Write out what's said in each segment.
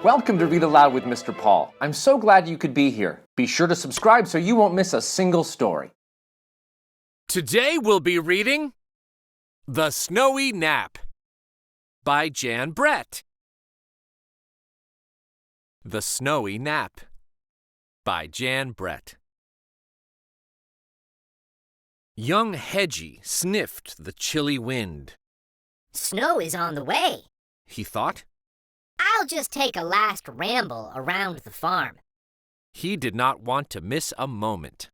Welcome to Read Aloud with Mr. Paul. I'm so glad you could be here. Be sure to subscribe so you won't miss a single story. Today we'll be reading The Snowy Nap by Jan Brett. The Snowy Nap by Jan Brett. Young Hedgie sniffed the chilly wind. Snow is on the way, He thought. I'll just take a last ramble around the farm. He did not want to miss a moment.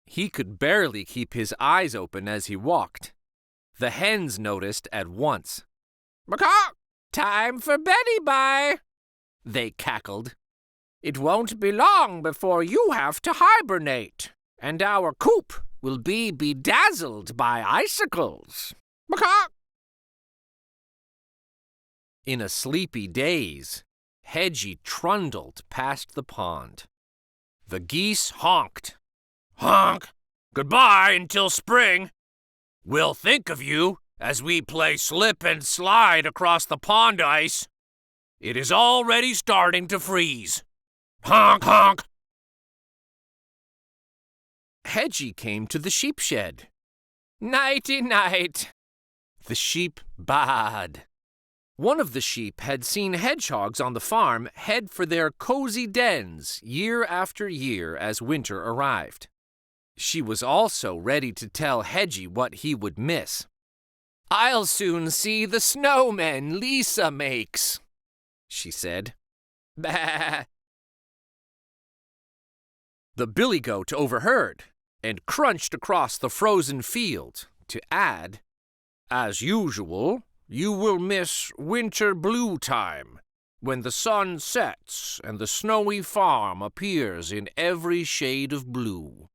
He could barely keep his eyes open as he walked. The hens noticed at once. "Macaw! Time for Betty bye!" they cackled. "It won't be long before you have to hibernate, and our coop will be bedazzled by icicles. Macaw!" In a sleepy daze, Hedgie trundled past the pond. The geese honked. "Honk! Goodbye until spring. We'll think of you as we play slip and slide across the pond ice. It is already starting to freeze. Honk, honk!" Hedgie came to the sheep shed. "Nighty-night." The sheep baaed. One of the sheep had seen hedgehogs on the farm head for their cozy dens year after year as winter arrived. She was also ready to tell Hedgie what he would miss. "I'll soon see the snowmen Lisa makes," she said. "Bah!" The billy goat overheard and crunched across the frozen field to add, "As usual, you will miss winter blue time, when the sun sets and the snowy farm appears in every shade of blue."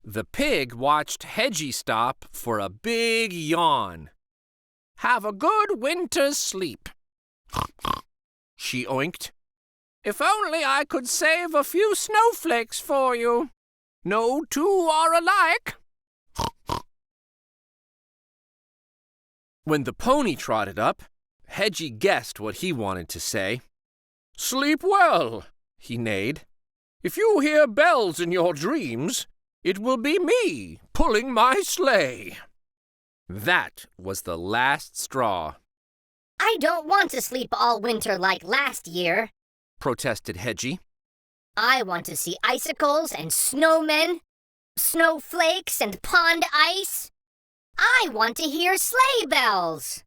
The pig watched Hedgie stop for a big yawn. "Have a good winter's sleep," she oinked. "If only I could save a few snowflakes for you. No two are alike." When the pony trotted up, Hedgie guessed what he wanted to say. "Sleep well," he neighed. "If you hear bells in your dreams, it will be me pulling my sleigh." That was the last straw. I don't want to sleep all winter like last year, protested Hedgie. I want to see icicles and snowmen, snowflakes and pond ice. I want to hear sleigh bells.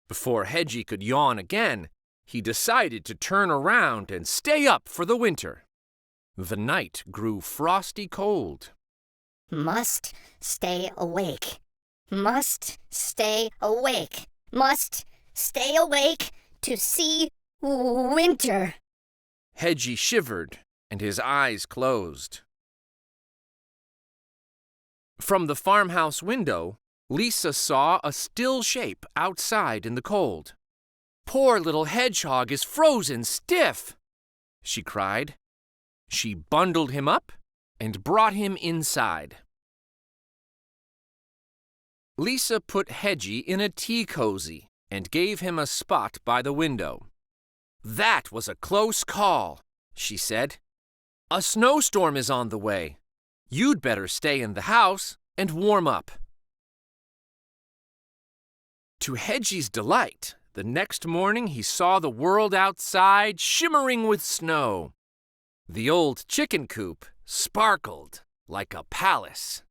Before Hedgie could yawn again, he decided to turn around and stay up for the winter. The night grew frosty cold. Must stay awake. Must stay awake. Must stay awake to see winter. Hedgie shivered and his eyes closed. From the farmhouse window, Lisa saw a still shape outside in the cold. "Poor little hedgehog is frozen stiff," she cried. She bundled him up and brought him inside. Lisa put Hedgie in a tea cozy and gave him a spot by the window. "That was a close call," she said. "A snowstorm is on the way. You'd better stay in the house and warm up." To Hedgie's delight, the next morning he saw the world outside shimmering with snow. The old chicken coop sparkled like a palace.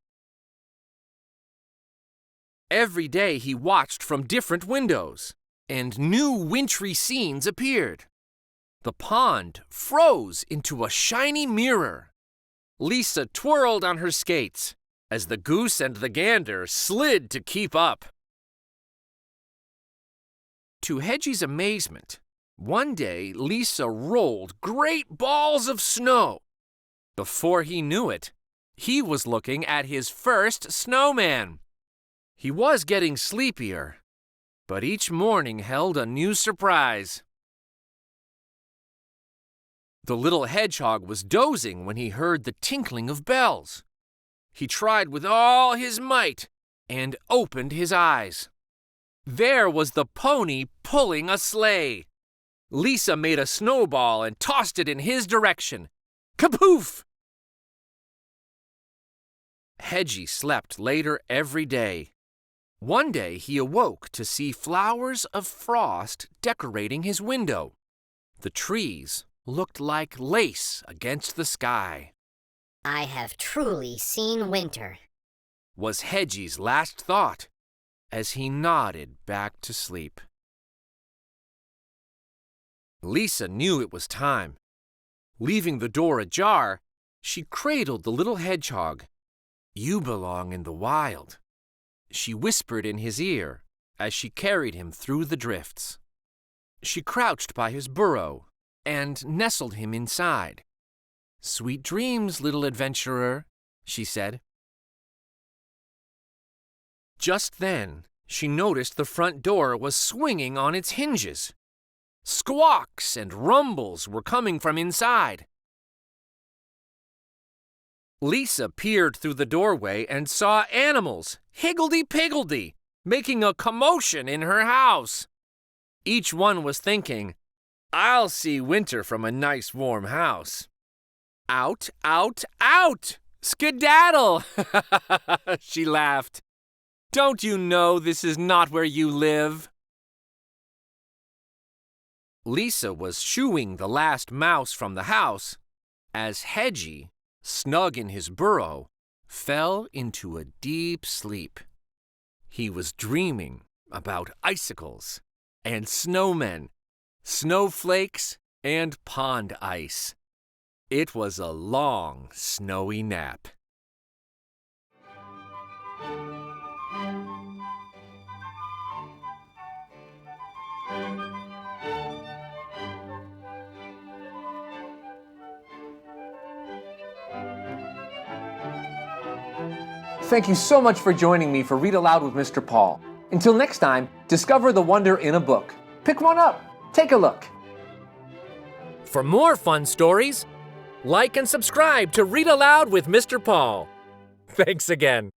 Every day he watched from different windows, and new wintry scenes appeared. The pond froze into a shiny mirror. Lisa twirled on her skates as the goose and the gander slid to keep up. To Hedgie's amazement, one day Lisa rolled great balls of snow. Before he knew it, he was looking at his first snowman. He was getting sleepier, but each morning held a new surprise. The little hedgehog was dozing when he heard the tinkling of bells. He tried with all his might and opened his eyes. There was the pony pulling a sleigh. Lisa made a snowball and tossed it in his direction. Kapoof! Hedgie slept later every day. One day he awoke to see flowers of frost decorating his window. The trees looked like lace against the sky. I have truly seen winter, Was Hedgie's last thought as he nodded back to sleep. Lisa knew it was time. Leaving the door ajar, she cradled the little hedgehog. "You belong in the wild," she whispered in his ear as she carried him through the drifts. She crouched by his burrow and nestled him inside. "Sweet dreams, little adventurer," she said. Just then, she noticed the front door was swinging on its hinges. Squawks and rumbles were coming from inside. Lisa peered through the doorway and saw animals, higgledy-piggledy, making a commotion in her house. Each one was thinking, "I'll see winter from a nice warm house." "Out, out, out! Skedaddle!" she laughed. "Don't you know this is not where you live?" Lisa was shooing the last mouse from the house as Hedgie, snug in his burrow, fell into a deep sleep. He was dreaming about icicles and snowmen, snowflakes and pond ice. It was a long, snowy nap. Thank you so much for joining me for Read Aloud with Mr. Paul. Until next time, discover the wonder in a book. Pick one up. Take a look. For more fun stories, like and subscribe to Read Aloud with Mr. Paul. Thanks again.